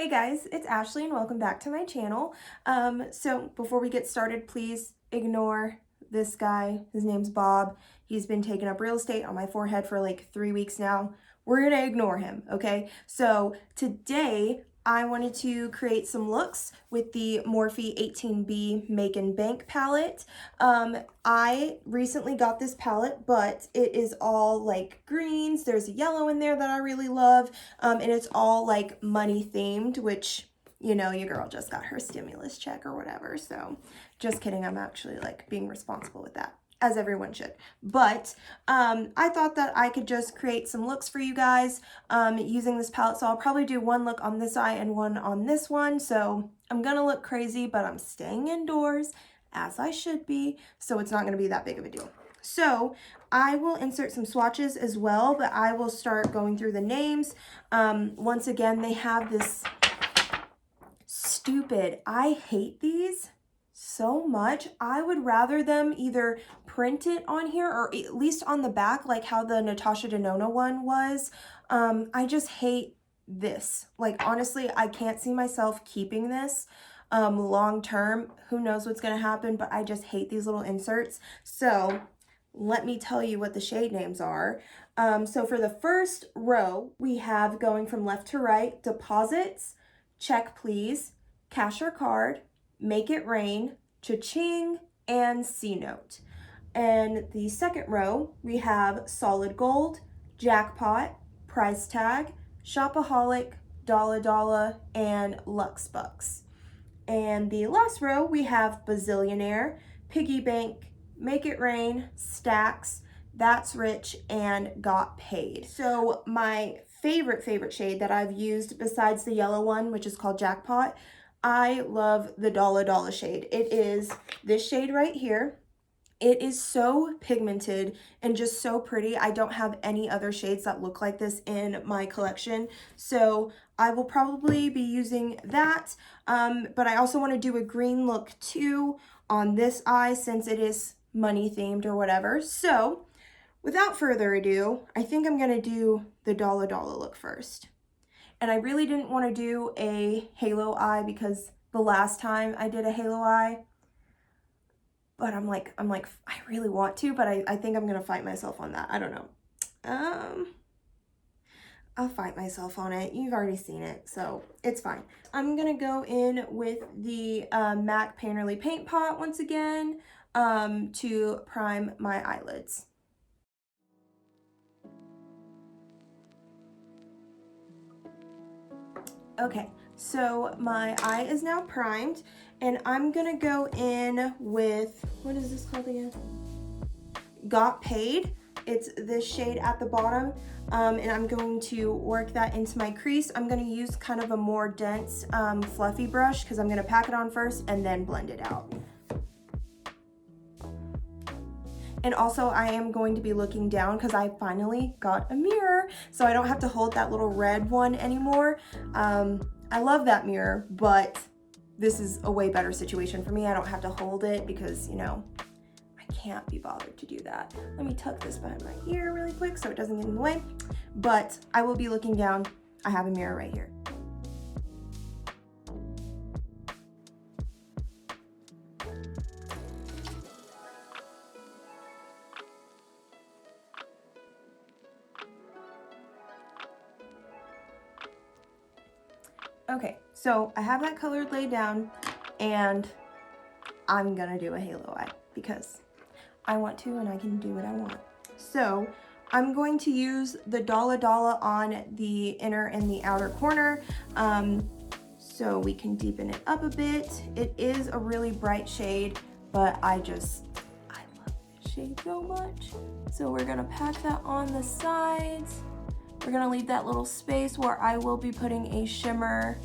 Hey guys, it's Ashley and welcome back to my channel. So before we get started, please ignore this guy. His name's Bob. He's been taking up real estate on my forehead for like 3 weeks now. We're gonna ignore him, okay? So today I wanted to create some looks with the Morphe 18B Makin Bank palette. I recently got this palette, but it is all like greens. There's a yellow in there that I really love, and it's all like money themed, which, you know, your girl just got her stimulus check or whatever. So just kidding, I'm actually like being responsible with that, as everyone should. But I thought that I could just create some looks for you guys using this palette. So I'll probably do one look on this eye and one on this one. So I'm gonna look crazy, but I'm staying indoors as I should be. So it's not gonna be that big of a deal. So I will insert some swatches as well, but I will start going through the names. Once again, they have this stupid, I hate these so much. I would rather them either print it on here or at least on the back, like how the Natasha Denona one was. I just hate this. Like, honestly, I can't see myself keeping this long term. Who knows what's gonna happen, but I just hate these little inserts. So let me tell you what the shade names are. So for the first row, we have, going from left to right, Deposits, Check Please, Cash or Card, Make It Rain, Cha-Ching, and C-Note. And the second row, we have Solid Gold, Jackpot, Price Tag, Shopaholic, Dollar Dollar, and Lux Bucks. And the last row, we have Bazillionaire, Piggy Bank, Make It Rain, Stacks, That's Rich, and Got Paid. So my favorite shade that I've used besides the yellow one, which is called Jackpot, I love the Dollar Dollar shade. It is this shade right here. It is so pigmented and just so pretty. I don't have any other shades that look like this in my collection, so I will probably be using that. But I also want to do a green look too on this eye since it is money themed or whatever. So without further ado, I think I'm going to do the Dollar Dollar look first. And I really didn't want to do a halo eye because the last time I did a halo eye, but I'm like, I really want to, but I think I'm gonna fight myself on that. I don't know. I'll fight myself on it. You've already seen it, so it's fine. I'm gonna go in with the MAC Painterly Paint Pot once again to prime my eyelids. Okay, so my eye is now primed, and I'm gonna go in with, what is this called again? Got Paid. It's this shade at the bottom, and I'm going to work that into my crease. I'm gonna use kind of a more dense, fluffy brush because I'm gonna pack it on first and then blend it out. And also I am going to be looking down because I finally got a mirror, so I don't have to hold that little red one anymore. I love that mirror, but this is a way better situation for me. I don't have to hold it because, you know, I can't be bothered to do that. Let me tuck this behind my ear really quick so it doesn't get in the way. But I will be looking down. I have a mirror right here. Okay, so I have that color laid down, and I'm gonna do a halo eye because I want to and I can do what I want. So I'm going to use the Dollar Dollar on the inner and the outer corner so we can deepen it up a bit. It is a really bright shade, but I love this shade so much. So we're gonna pack that on the sides. We're gonna leave that little space where I will be putting a shimmer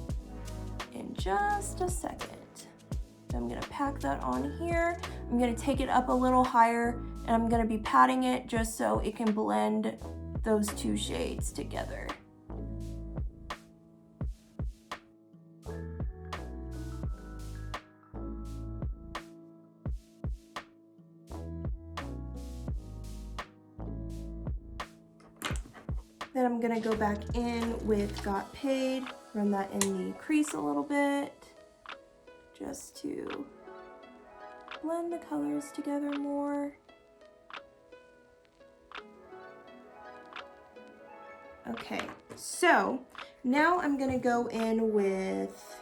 in just a second. So I'm gonna pack that on here. I'm gonna take it up a little higher, and I'm gonna be patting it just so it can blend those two shades together. Then I'm gonna go back in with Got Paid run that in the crease a little bit, just to blend the colors together more. Okay, so now I'm gonna go in with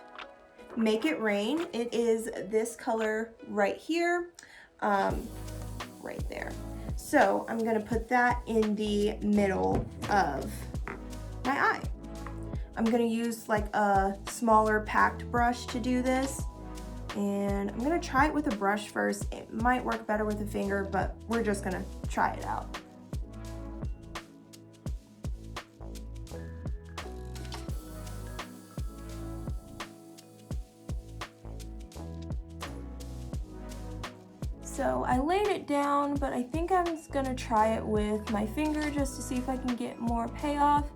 Make It Rain. It is this color right here, right there. So I'm gonna put that in the middle of my eye. I'm gonna use like a smaller packed brush to do this. And I'm gonna try it with a brush first. It might work better with a finger, but we're just gonna try it out. So I laid it down, but I think I'm just gonna try it with my finger just to see if I can get more payoff.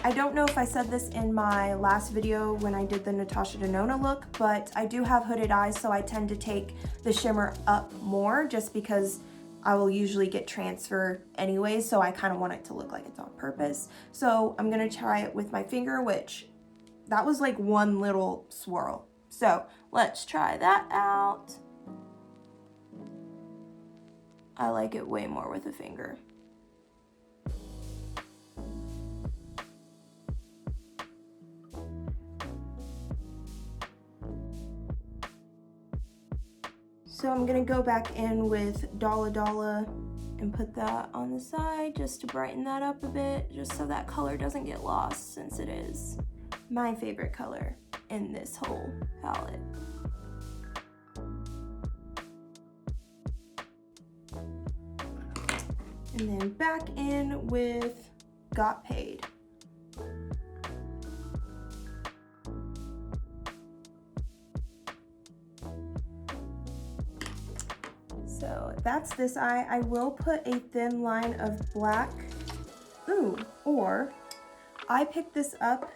I don't know if I said this in my last video when I did the Natasha Denona look, but I do have hooded eyes, so I tend to take the shimmer up more just because I will usually get transfer anyway, so I kind of want it to look like it's on purpose. So I'm gonna try it with my finger, which that was like one little swirl. So let's try that out. I like it way more with a finger. So I'm gonna go back in with Dalla Dalla and put that on the side just to brighten that up a bit, just so that color doesn't get lost, since it is my favorite color in this whole palette. And then back in with Got Paid. So that's this eye. I will put a thin line of black. Ooh, or I picked this up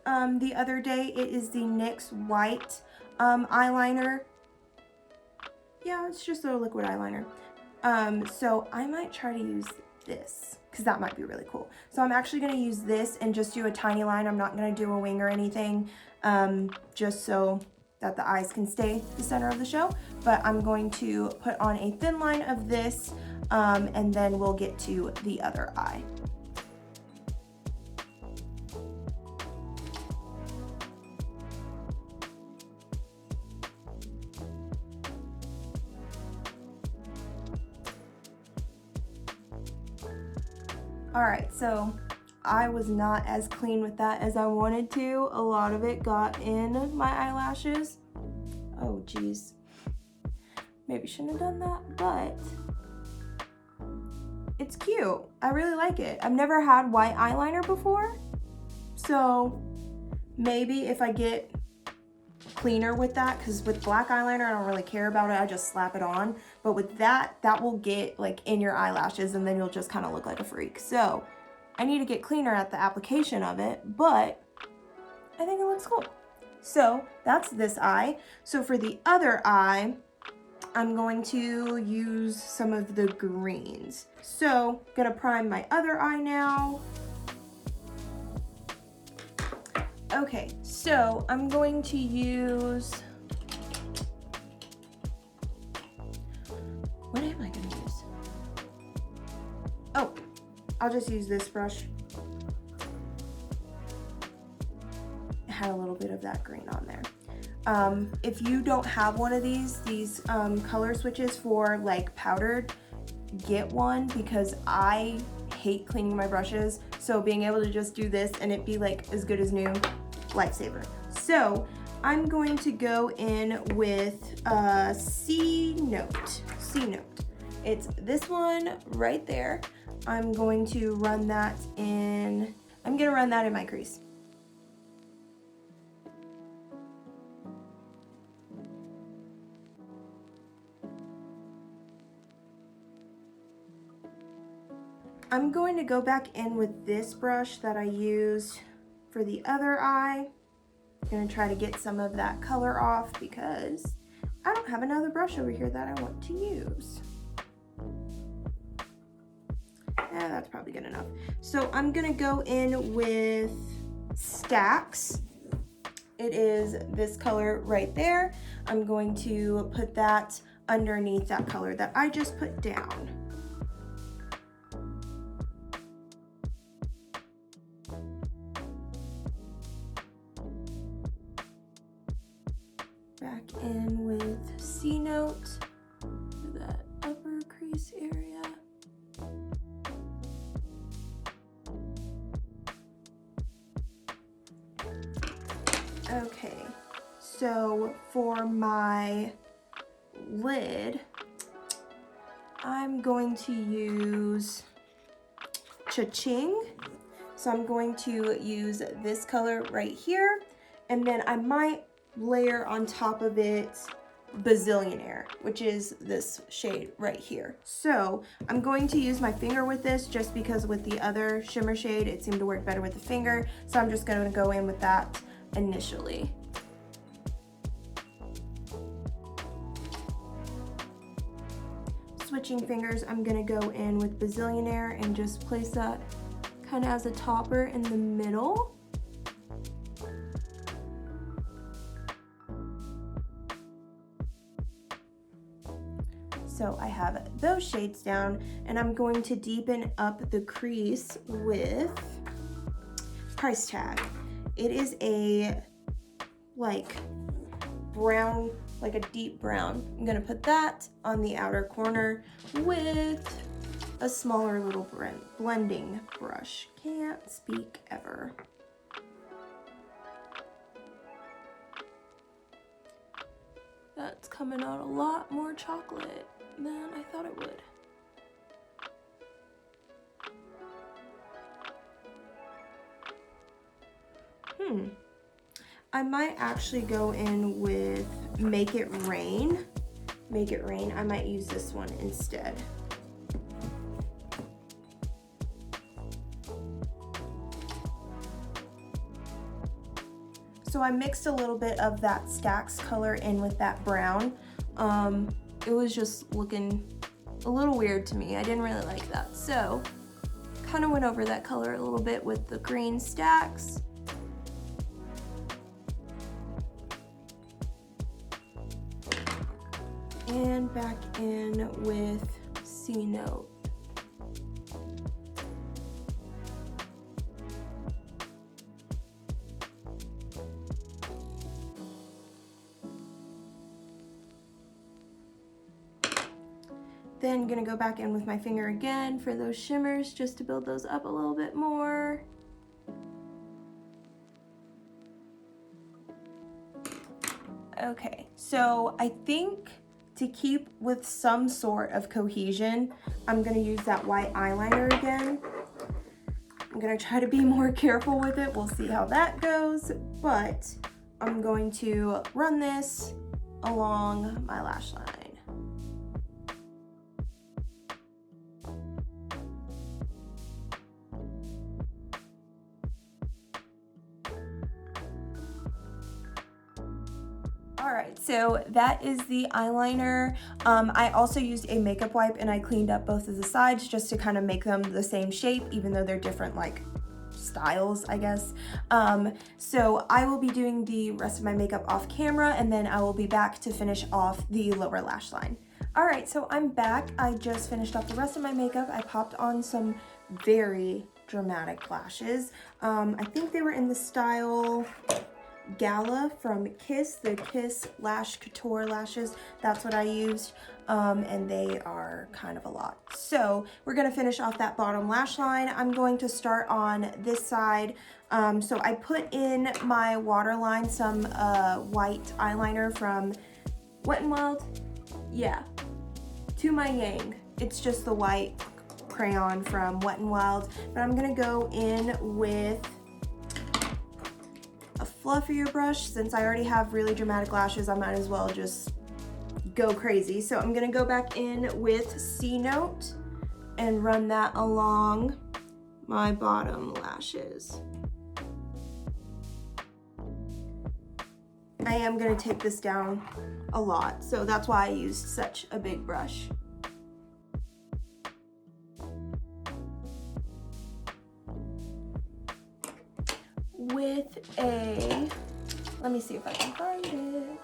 the other day. It is the NYX white eyeliner. Yeah, it's just a liquid eyeliner. So I might try to use this because that might be really cool. So I'm actually going to use this and just do a tiny line. I'm not going to do a wing or anything, just so that the eyes can stay the center of the show. But I'm going to put on a thin line of this, and then we'll get to the other eye. All right, so I was not as clean with that as I wanted to. A lot of it got in my eyelashes. Oh geez, maybe shouldn't have done that, but it's cute. I really like it. I've never had white eyeliner before, so maybe if I get cleaner with that, because with black eyeliner I don't really care about it, I just slap it on, but with that will get like in your eyelashes and then you'll just kind of look like a freak. So I need to get cleaner at the application of it, but I think it looks cool. So that's this eye. So for the other eye, I'm going to use some of the greens. So I'm gonna prime my other eye now. Okay, so I'm going to use, what am I gonna use? Oh, I'll just use this brush. It had a little bit of that green on there. If you don't have one of these color switches for like powdered, get one, because I hate cleaning my brushes. So being able to just do this and it be like as good as new, lifesaver. So I'm going to go in with C Note. It's this one right there. I'm going to run that in, my crease. I'm going to go back in with this brush that I used for the other eye. I'm going to try to get some of that color off because I don't have another brush over here that I want to use. Yeah, that's probably good enough. So I'm going to go in with Stacks. It is this color right there. I'm going to put that underneath that color that I just put down. Back in with C note for that upper crease area. Okay, so for my lid, I'm going to use Cha-Ching. So I'm going to use this color right here, and then I might layer on top of it Bazillionaire, which is this shade right here. So I'm going to use my finger with this just because with the other shimmer shade, it seemed to work better with the finger. So I'm just going to go in with that initially. Switching fingers, I'm gonna go in with Bazillionaire and just place that kind of as a topper in the middle. So I have those shades down, and I'm going to deepen up the crease with Price Tag. It is a like brown, like a deep brown. I'm gonna put that on the outer corner with a smaller little blending brush. Can't speak ever. That's coming out a lot more chocolate than I thought it would. I might actually go in with Make It Rain. Make It Rain, I might use this one instead. So I mixed a little bit of that Stacks color in with that brown. It was just looking a little weird to me. I didn't really like that. So kind of went over that color a little bit with the green Stacks. And back in with C note. Then gonna go back in with my finger again for those shimmers just to build those up a little bit more. Okay, so I think to keep with some sort of cohesion, I'm gonna use that white eyeliner again. I'm gonna try to be more careful with it. We'll see how that goes, but I'm going to run this along my lash line. All right, so that is the eyeliner. I also used a makeup wipe and I cleaned up both of the sides just to kind of make them the same shape, even though they're different like styles, I guess. So I will be doing the rest of my makeup off camera, and then I will be back to finish off the lower lash line. All right, so I'm back. I just finished off the rest of my makeup. I popped on some very dramatic lashes. I think they were in the style Gala from Kiss, the Kiss Lash Couture lashes. That's what I used, and they are kind of a lot. So we're gonna finish off that bottom lash line. I'm going to start on this side. So I put in my waterline some white eyeliner from Wet n Wild. Yeah, To My Yang. It's just the white crayon from Wet n Wild, but I'm gonna go in with a fluffier brush. Since I already have really dramatic lashes, I might as well just go crazy. So I'm gonna go back in with C note and run that along my bottom lashes. I am gonna take this down a lot, so that's why I used such a big brush. with a, let me see if I can find it.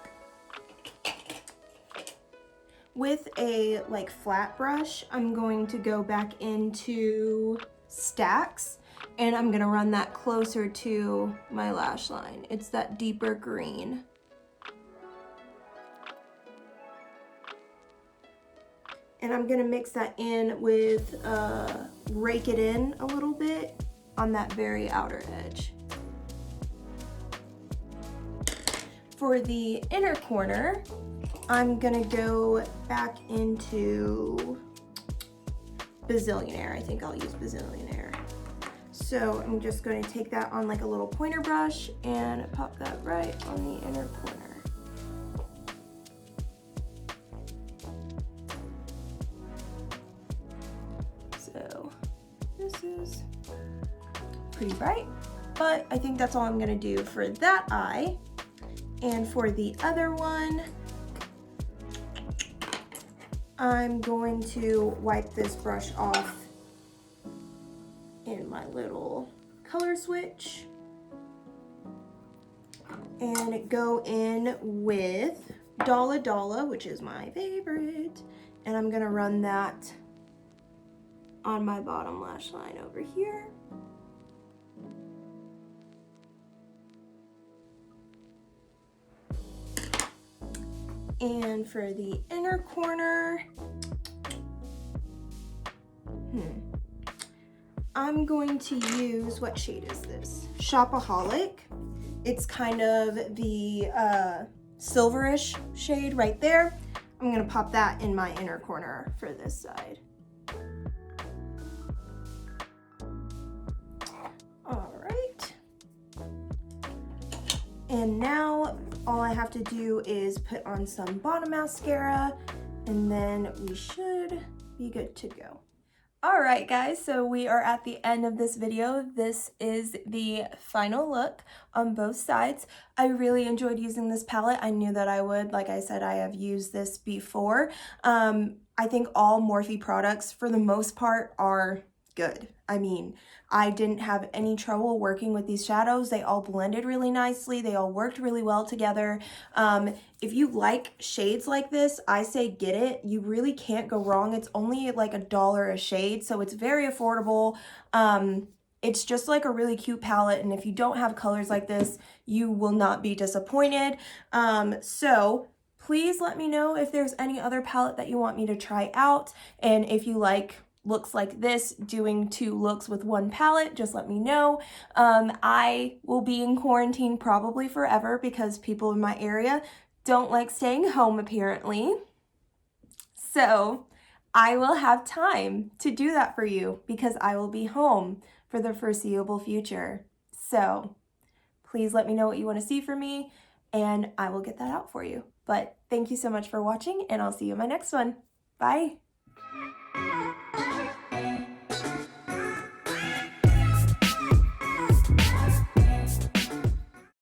With a like flat brush, I'm going to go back into Stacks, and I'm gonna run that closer to my lash line. It's that deeper green. And I'm gonna mix that in with, rake it in a little bit on that very outer edge. For the inner corner, I'm gonna go back into Bazillionaire. I think I'll use Bazillionaire. So I'm just going to take that on like a little pointer brush and pop that right on the inner corner. So this is pretty bright, but I think that's all I'm gonna do for that eye. And for the other one, I'm going to wipe this brush off in my little color switch and go in with Dalla Dalla, which is my favorite, and I'm gonna run that on my bottom lash line over here. And for the inner corner, I'm going to use, what shade is this? Shopaholic. It's kind of the silverish shade right there. I'm gonna pop that in my inner corner for this side. All right. And now all I have to do is put on some bottom mascara, and then we should be good to go. All right, guys, so we are at the end of this video. This is the final look on both sides. I really enjoyed using this palette. I knew that I would. Like I said, I have used this before. I think all Morphe products, for the most part, are good. I mean, I didn't have any trouble working with these shadows. They all blended really nicely. They all worked really well together. If you like shades like this, I say get it. You really can't go wrong. It's only like $1 a shade, so it's very affordable. It's just like a really cute palette, and if you don't have colors like this, you will not be disappointed. So please let me know if there's any other palette that you want me to try out, and if you like looks like this, doing 2 looks with 1 palette, just let me know. I will be in quarantine probably forever because people in my area don't like staying home apparently. So I will have time to do that for you because I will be home for the foreseeable future. So please let me know what you want to see from me and I will get that out for you. But thank you so much for watching, and I'll see you in my next one. Bye.